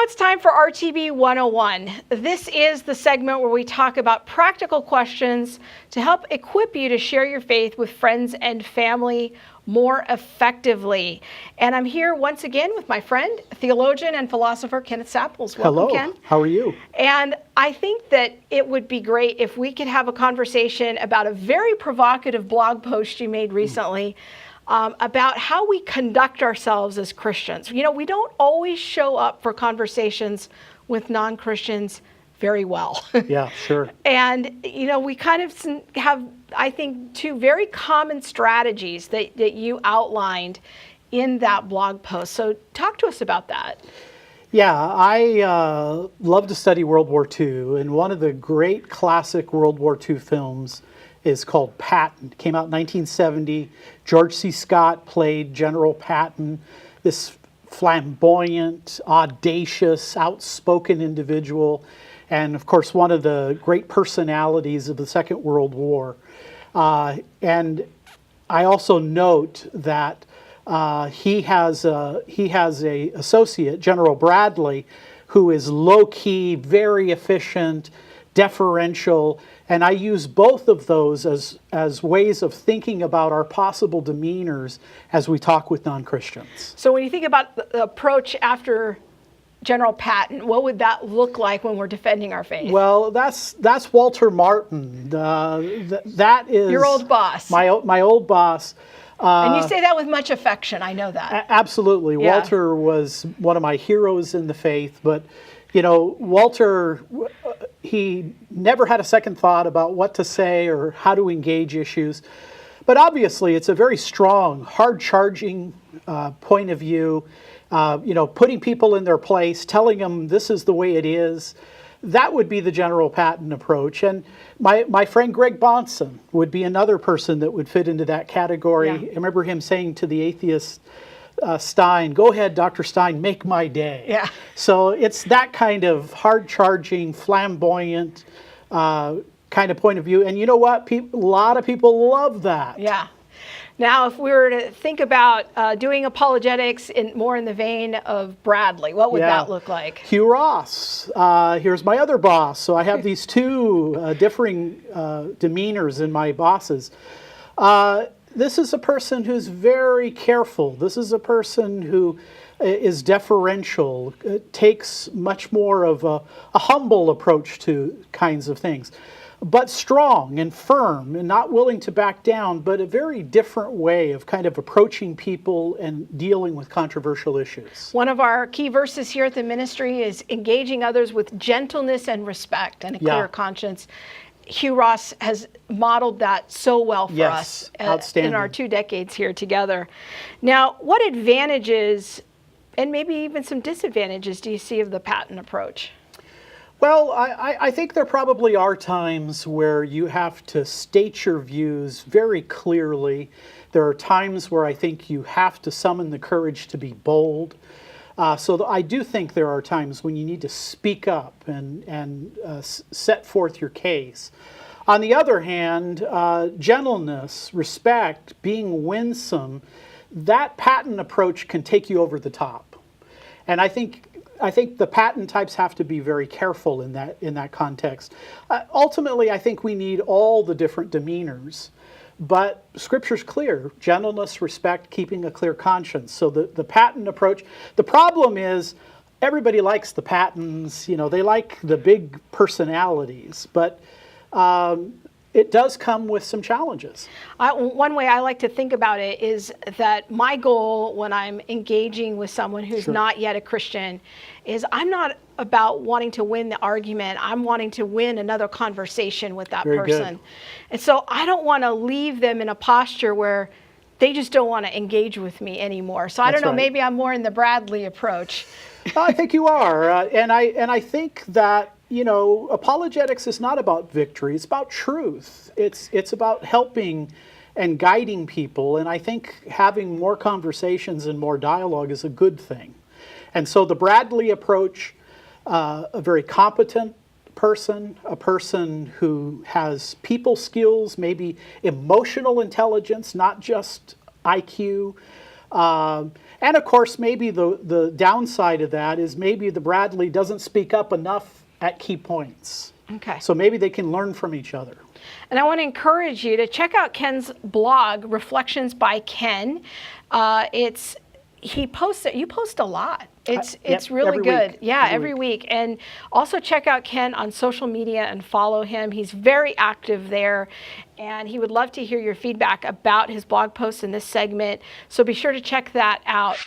it's time for RTB 101. This is the segment where we talk about practical questions to help equip you to share your faith with friends and family more effectively. And I'm here once again with my friend, theologian and philosopher Kenneth Sapples. Welcome, Hello. Ken. How are you? And I think that it would be great if we could have a conversation about a very provocative blog post you made recently about how we conduct ourselves as Christians. You know, we don't always show up for conversations with non-Christians very well. Yeah, sure. And, you know, we kind of have, I think, two very common strategies that you outlined in that blog post. So talk to us about that. Yeah, I love to study World War II, and one of the great classic World War II films is called Patton. It came out in 1970. George C. Scott played General Patton, this flamboyant, audacious, outspoken individual, and of course one of the great personalities of the Second World War. And I also note that he has a associate, General Bradley, who is low-key, very efficient, deferential, and I use both of those as ways of thinking about our possible demeanors as we talk with non-Christians. So when you think about the approach after General Patton, what would that look like when we're defending our faith? Well, that's Walter Martin. That is your old boss. My old boss. And you say that with much affection. I know that. Absolutely. Yeah. Walter was one of my heroes in the faith, but you know, Walter, he never had a second thought about what to say or how to engage issues. But obviously, it's a very strong, hard-charging point of view. You know, putting people in their place, telling them this is the way it is. That would be the General Patton approach. And my friend Greg Bahnsen would be another person that would fit into that category. Yeah. I remember him saying to the atheist Stein, "Go ahead, Dr. Stein, make my day." Yeah. So it's that kind of hard-charging, flamboyant kind of point of view. And you know what? A lot of people love that. Yeah. Now, if we were to think about doing apologetics more in the vein of Bradley, what would that look like? Hugh Ross. Here's my other boss. So I have these two differing demeanors in my bosses. This is a person who's very careful. This is a person who is deferential, takes much more of a humble approach to kinds of things, but strong and firm and not willing to back down, but a very different way of kind of approaching people and dealing with controversial issues. One of our key verses here at the ministry is engaging others with gentleness and respect and a clear conscience. Hugh Ross has modeled that so well for us in our 2 decades here together. Now, what advantages and maybe even some disadvantages do you see of the Patton approach? Well, I think there probably are times where you have to state your views very clearly. There are times where I think you have to summon the courage to be bold. So I do think there are times when you need to speak up and set forth your case. On the other hand, gentleness, respect, being winsome, that Patton approach can take you over the top. And I think the Patton types have to be very careful in that context. Ultimately, I think we need all the different demeanors. But Scripture's clear: gentleness, respect, keeping a clear conscience. So the Patton approach. The problem is everybody likes the Pattons. You know, they like the big personalities, but it does come with some challenges. One way I like to think about it is that my goal when I'm engaging with someone who's not yet a Christian is I'm not about wanting to win the argument. I'm wanting to win another conversation with that person. And so I don't want to leave them in a posture where they just don't want to engage with me anymore. So I don't know, maybe I'm more in the Bradley approach. I think you are. And I think that, you know, apologetics is not about victory. It's about truth. It's about helping and guiding people. And I think having more conversations and more dialogue is a good thing. And so the Bradley approach, a very competent person, a person who has people skills, maybe emotional intelligence, not just IQ, And of course, maybe the downside of that is maybe the Bradley doesn't speak up enough at key points. Okay. So maybe they can learn from each other. And I want to encourage you to check out Ken's blog, Reflections by Ken. You post a lot. It's really good. Week. Yeah, every week. And also check out Ken on social media and follow him. He's very active there, and he would love to hear your feedback about his blog posts in this segment. So be sure to check that out.